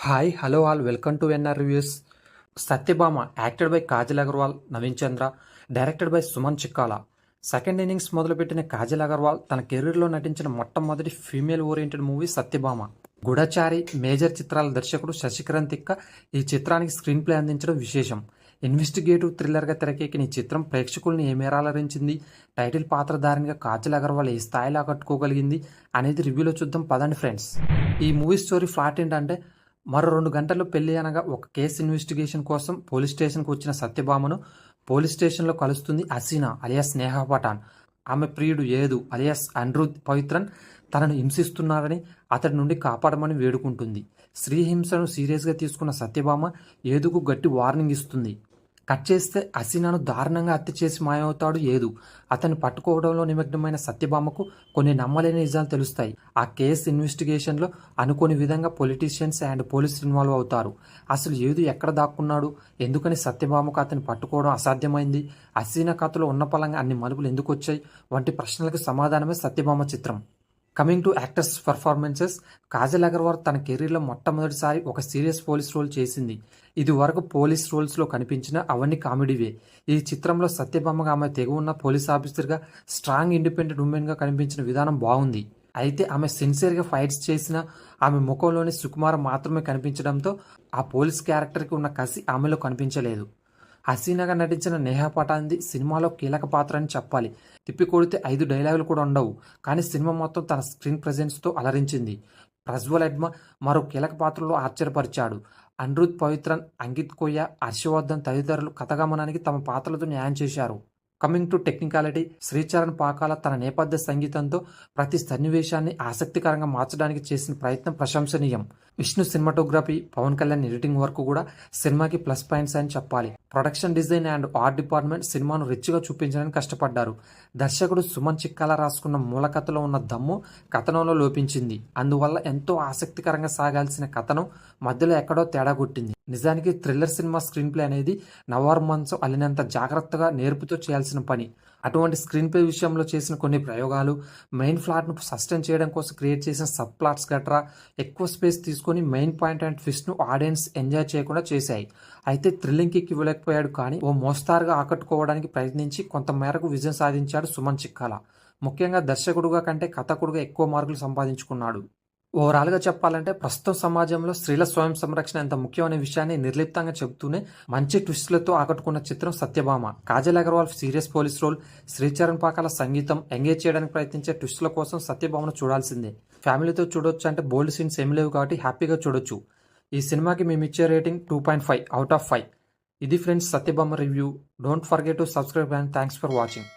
Hi hello all welcome to NR reviews. Satyabhama acted by Kajal Agarwal, Naveen Chandra, directed by Suman Chikkala. Second innings మొదలుపెట్టిన కాజల్ అగర్వాల్ తన కెరీర్లో నటించిన మొట్టమొదటి ఫీమేల్ ఓరియంటెడ్ మూవీ సత్యభామ. గూఢచారి major చిత్రాల దర్శకుడు శశికరణ్ తిక్క ఈ చిత్రానికి స్క్రీన్ ప్లే అందించడం విశేషం. ఇన్వెస్టిగేటివ్ థ్రిల్లర్గా తెరకెక్కిన ఈ చిత్రం ప్రేక్షకుల్ని ఏ మేర అలరించింది, టైటిల్ పాత్రధారినిగా కాజల్ అగర్వాల్ ఏ స్థాయిలో ఆకట్టుకోగలిగింది అనేది రివ్యూలో చూద్దాం పదండి ఫ్రెండ్స్. ఈ మూవీ స్టోరీ ఫ్లాట్ ఏంటంటే, మరో 2 గంటల్లో పెళ్లి అనగా ఒక కేసు ఇన్వెస్టిగేషన్ కోసం పోలీస్ స్టేషన్కు వచ్చిన సత్యభామను పోలీస్ స్టేషన్లో కలుస్తుంది హసీనా అలియాస్ నేహా పఠాన్. ఆమె ప్రియుడు ఏదు అలియాస్ అనిరుద్ పవిత్రన్ తనను హింసిస్తున్నారని, అతడి నుండి కాపాడమని వేడుకుంటుంది. స్త్రీ హింసను సీరియస్గా తీసుకున్న సత్యభామ ఏదుకు గట్టి వార్నింగ్ ఇస్తుంది. కట్ చేస్తే హసీనాను దారుణంగా హత్య చేసి మాయమవుతాడు ఏదు. అతన్ని పట్టుకోవడంలో నిమగ్నమైన సత్యభామకు కొన్ని నమ్మలేని నిజాలు తెలుస్తాయి. ఆ కేసు ఇన్వెస్టిగేషన్లో అనుకోని విధంగా పొలిటీషియన్స్ అండ్ పోలీసులు ఇన్వాల్వ్ అవుతారు. అసలు ఏదు ఎక్కడ దాక్కున్నాడు, ఎందుకని సత్యభామకు అతన్ని పట్టుకోవడం అసాధ్యమైంది, హసీనా కథలో ఉన్న పలంగా అన్ని మలుపులు ఎందుకు వచ్చాయి వంటి ప్రశ్నలకు సమాధానమే సత్యభామ చిత్రం. Coming to actors performances, Kajal Agarwal తన కెరీర్లో మొట్టమొదటిసారి ఒక సీరియస్ పోలీస్ రోల్ చేసింది. ఇది వరకు పోలీస్ రోల్స్లో కనిపించిన అవన్నీ కామెడీవే. ఈ చిత్రంలో సత్యభామగా ఆమె తెగు ఉన్న పోలీస్ ఆఫీసర్గా, స్ట్రాంగ్ ఇండిపెండెంట్ ఉమెన్గా కనిపించిన విధానం బాగుంది. అయితే ఆమె సిన్సియర్గా ఫైట్స్ చేసిన ఆమె ముఖంలోని సుకుమారం మాత్రమే కనిపించడంతో ఆ పోలీస్ క్యారెక్టర్కి ఉన్న కసి ఆమెలో కనిపించలేదు. హసీనాగా నటించిన నేహా పఠాన్ది సినిమాలో కీలక పాత్ర అని చెప్పాలి. తిప్పికొడితే 5 డైలాగులు కూడా ఉండవు, కానీ సినిమా మొత్తం తన స్క్రీన్ ప్రెజెన్స్తో అలరించింది. ప్రజ్వల్ ఎడ్మ మరో కీలక పాత్రలో ఆశ్చర్యపరిచాడు. అనిరుద్ పవిత్రన్, అంకిత్ కొయ్య, హర్షవర్ధన్ తదితరులు కథగమనానికి తమ పాత్రలతో న్యాయం చేశారు. Coming to technicality, Sricharan Pakala తన నేపథ్య సంగీతంతో ప్రతి సన్నివేశాన్ని ఆసక్తికరంగా మార్చడానికి చేసిన ప్రయత్నం ప్రశంసనీయం. Vishnu cinematography, Pawan Kalyan editing work కూడా సినిమాకి ప్లస్ పాయింట్స్ అని చెప్పాలి. Production design and art department సినిమాను రిచ్గా చూపించడానికి కష్టపడ్డారు. దర్శకుడు సుమన్ చిక్కాల రాసుకున్న మూల కథలో ఉన్న దమ్ము కథనంలో లోపించింది. అందువల్ల ఎంతో ఆసక్తికరంగా సాగాల్సిన కథనం మధ్యలో ఎక్కడో తేడా కొట్టింది. నిజానికి థ్రిల్లర్ సినిమా స్క్రీన్ ప్లే అనేది నవార్ మంచం అల్లినంత జాగ్రత్తగా నేర్పుతో చేయాల్సిన పని. అటువంటి స్క్రీన్ ప్లే విషయంలో చేసిన కొన్ని ప్రయోగాలు, మెయిన్ ప్లాట్ను సస్టైన్ చేయడం కోసం క్రియేట్ చేసిన సబ్ ప్లాట్స్ గట్రా ఎక్కువ స్పేస్ తీసుకొని మెయిన్ పాయింట్ అండ్ ట్విస్ట్ను ఆడియన్స్ ఎంజాయ్ చేయకుండా చేశాయి. అయితే థ్రిల్లింగ్ కిక్ ఇవ్వలేకపోయాడు, కానీ ఓ మోస్తారుగా ఆకట్టుకోవడానికి ప్రయత్నించి కొంత మేరకు విజయం సాధించాడు సుమన్ చిక్కాల. ముఖ్యంగా దర్శకుడుగా కంటే కథకుడుగా ఎక్కువ మార్కులు సంపాదించుకున్నాడు. ఓవరాల్గా చెప్పాలంటే, ప్రస్తుతం సమాజంలో స్త్రీల స్వయం సంరక్షణ ఎంత ముఖ్యమనే విషయాన్ని నిర్లిప్తంగా చెబుతూనే మంచి ట్విస్టులతో ఆకట్టుకున్న చిత్రం Satyabhama. Kajal Agarwal serious police role, Sricharan Pakala సంగీతం, ఎంగేజ్ చేయడానికి ప్రయత్నించే ట్విస్టుల కోసం సత్యభామను చూడాల్సిందే. ఫ్యామిలీతో చూడొచ్చు అంటే బోల్డ్ సీన్స్ ఏమి లేవు కాబట్టి హ్యాపీగా చూడొచ్చు. ఈ సినిమాకి మేమిచ్చే రేటింగ్ 2.5 out of 5. ఇది friends Satyabhama review. Don't forget to subscribe and thanks for watching.